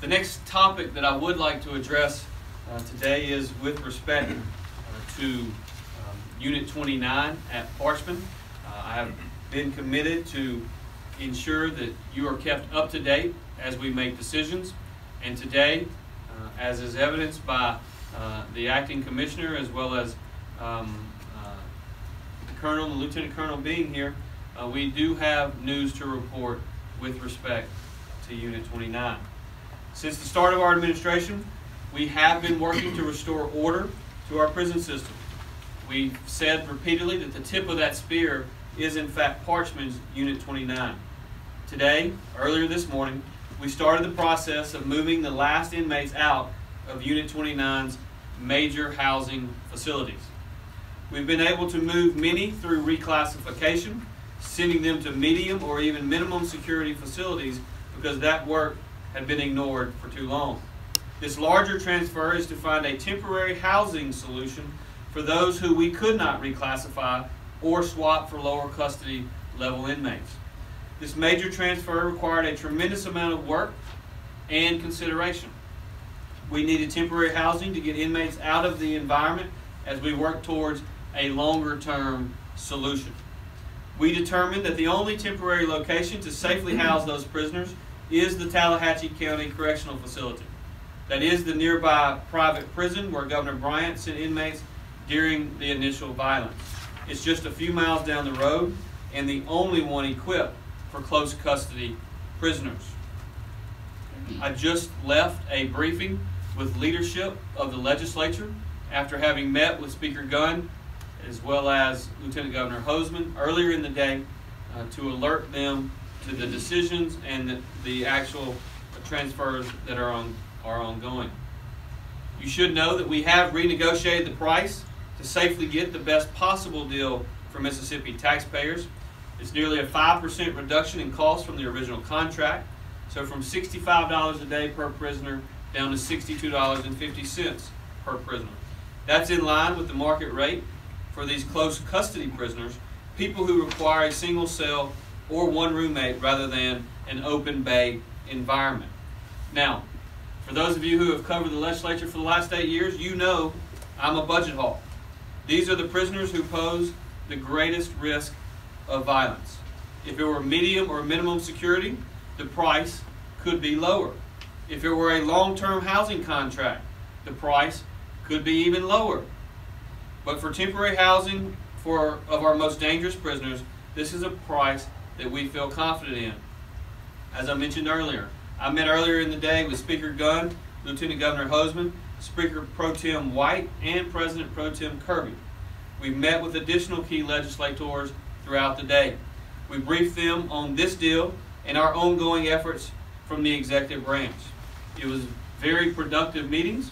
The next topic that I would like to address today is with respect to Unit 29 at Parchman. I have been committed to ensure that you are kept up to date as we make decisions. And today, as is evidenced by the acting commissioner as well as the colonel and the lieutenant colonel being here, we do have news to report with respect to Unit 29. Since the start of our administration, we have been working to restore order to our prison system. We've said repeatedly that the tip of that spear is in fact Parchman's Unit 29. Today, earlier this morning, we started the process of moving the last inmates out of Unit 29's major housing facilities. We've been able to move many through reclassification, sending them to medium or even minimum security facilities because that work had been ignored for too long. This larger transfer is to find a temporary housing solution for those who we could not reclassify or swap for lower custody level inmates. This major transfer required a tremendous amount of work and consideration. We needed temporary housing to get inmates out of the environment as we work towards a longer-term solution. We determined that the only temporary location to safely house those prisoners is the Tallahatchie County Correctional Facility. That is the nearby private prison where Governor Bryant sent inmates during the initial violence. It's just a few miles down the road and the only one equipped for close custody prisoners. I just left a briefing with leadership of the legislature after having met with Speaker Gunn as well as Lieutenant Governor Hoseman earlier in the day to alert them to the decisions and the actual transfers that are ongoing. You should know that we have renegotiated the price to safely get the best possible deal for Mississippi taxpayers. It's nearly a 5% reduction in cost from the original contract, so from $65 a day per prisoner down to $62.50 per prisoner. That's in line with the market rate for these close custody prisoners, people who require a single cell or one roommate rather than an open bay environment. Now, for those of you who have covered the legislature for the last 8 years, you know I'm a budget hawk. These are the prisoners who pose the greatest risk of violence. If it were medium or minimum security, the price could be lower. If it were a long-term housing contract, the price could be even lower. But for temporary housing of our most dangerous prisoners, this is a price that we feel confident in. As I mentioned earlier, I met earlier in the day with Speaker Gunn, Lieutenant Governor Hoseman, Speaker Pro Tem White, and President Pro Tem Kirby. We met with additional key legislators throughout the day. We briefed them on this deal and our ongoing efforts from the executive branch. It was very productive meetings,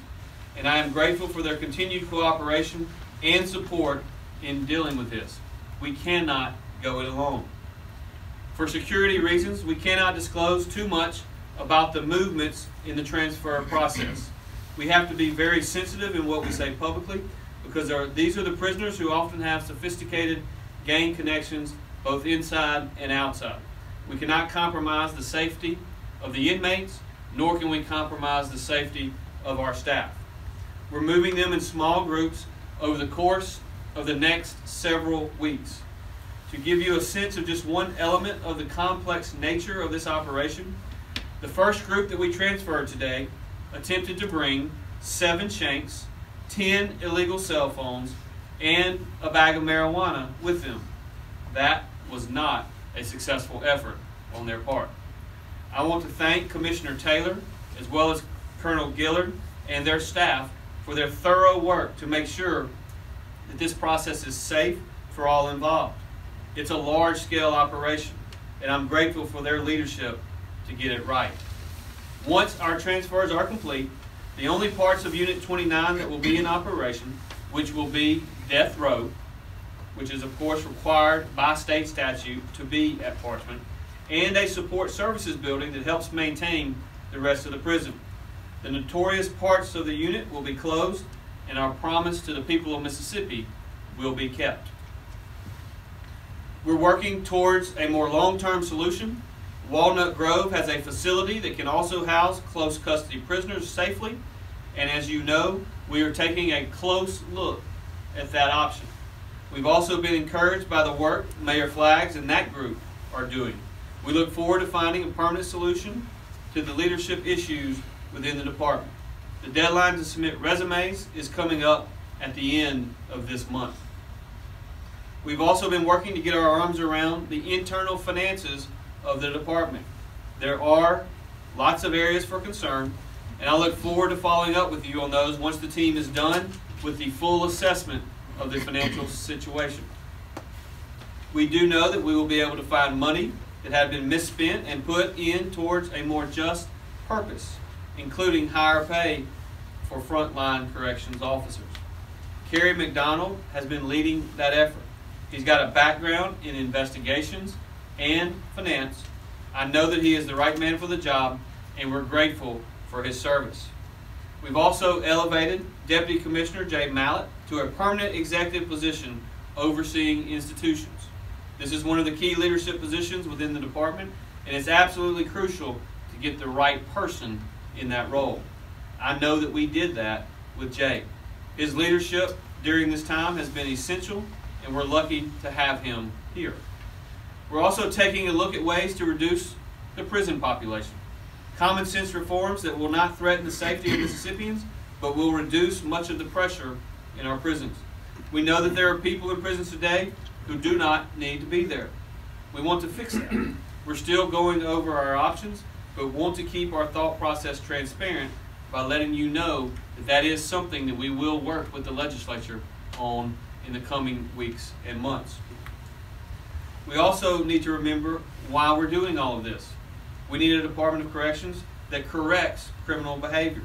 and I am grateful for their continued cooperation and support in dealing with this. We cannot go it alone. For security reasons, we cannot disclose too much about the movements in the transfer process. We have to be very sensitive in what we say publicly because these are the prisoners who often have sophisticated gang connections both inside and outside. We cannot compromise the safety of the inmates, nor can we compromise the safety of our staff. We're moving them in small groups over the course of the next several weeks. To give you a sense of just one element of the complex nature of this operation, the first group that we transferred today attempted to bring 7 shanks, 10 illegal cell phones, and a bag of marijuana with them. That was not a successful effort on their part. I want to thank Commissioner Taylor as well as Colonel Gillard and their staff for their thorough work to make sure that this process is safe for all involved. It's a large-scale operation, and I'm grateful for their leadership to get it right. Once our transfers are complete, the only parts of Unit 29 that will be in operation, which will be death row, which is of course required by state statute to be at Parchman, and a support services building that helps maintain the rest of the prison. The notorious parts of the unit will be closed, and our promise to the people of Mississippi will be kept. We're working towards a more long-term solution, Walnut Grove has a facility that can also house close custody prisoners safely, and as you know, we are taking a close look at that option. We've also been encouraged by the work Mayor Flaggs and that group are doing. We look forward to finding a permanent solution to the leadership issues within the department. The deadline to submit resumes is coming up at the end of this month. We've also been working to get our arms around the internal finances of the department. There are lots of areas for concern, and I look forward to following up with you on those once the team is done with the full assessment of the financial situation. We do know that we will be able to find money that had been misspent and put in towards a more just purpose, including higher pay for frontline corrections officers. Kerry McDonald has been leading that effort. He's got a background in investigations and finance. I know that he is the right man for the job, and we're grateful for his service. We've also elevated Deputy Commissioner Jay Mallett to a permanent executive position overseeing institutions. This is one of the key leadership positions within the department, and it's absolutely crucial to get the right person in that role. I know that we did that with Jay. His leadership during this time has been essential, and we're lucky to have him here. We're also taking a look at ways to reduce the prison population. Common sense reforms that will not threaten the safety of Mississippians, but will reduce much of the pressure in our prisons. We know that there are people in prisons today who do not need to be there. We want to fix that. We're still going over our options, but want to keep our thought process transparent by letting you know that that is something that we will work with the legislature on in the coming weeks and months. We also need to remember why we're doing all of this. We need a Department of Corrections that corrects criminal behavior.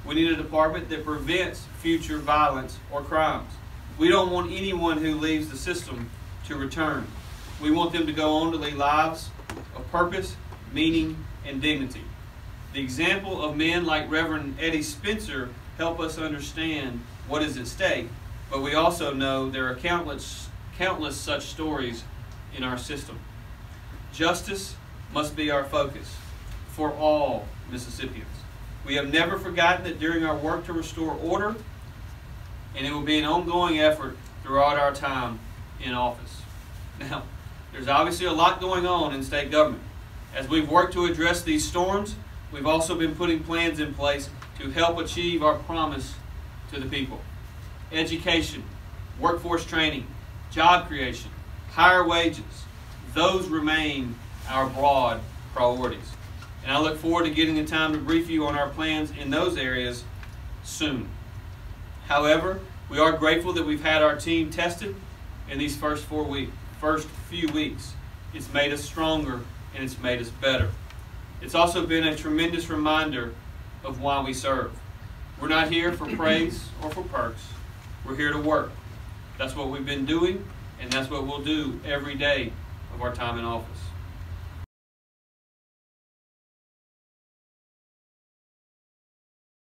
We need a department that prevents future violence or crimes. We don't want anyone who leaves the system to return. We want them to go on to lead lives of purpose, meaning, and dignity. The example of men like Reverend Eddie Spencer help us understand what is at stake, but we also know there are countless such stories in our system. Justice must be our focus for all Mississippians. We have never forgotten that during our work to restore order, and it will be an ongoing effort throughout our time in office. Now, there's obviously a lot going on in state government. As we've worked to address these storms, we've also been putting plans in place to help achieve our promise to the people. Education, workforce training, job creation, higher wages, those remain our broad priorities. And I look forward to getting the time to brief you on our plans in those areas soon. However, we are grateful that we've had our team tested in these first few weeks. It's made us stronger and it's made us better. It's also been a tremendous reminder of why we serve. We're not here for praise or for perks. We're here to work. That's what we've been doing, and that's what we'll do every day of our time in office.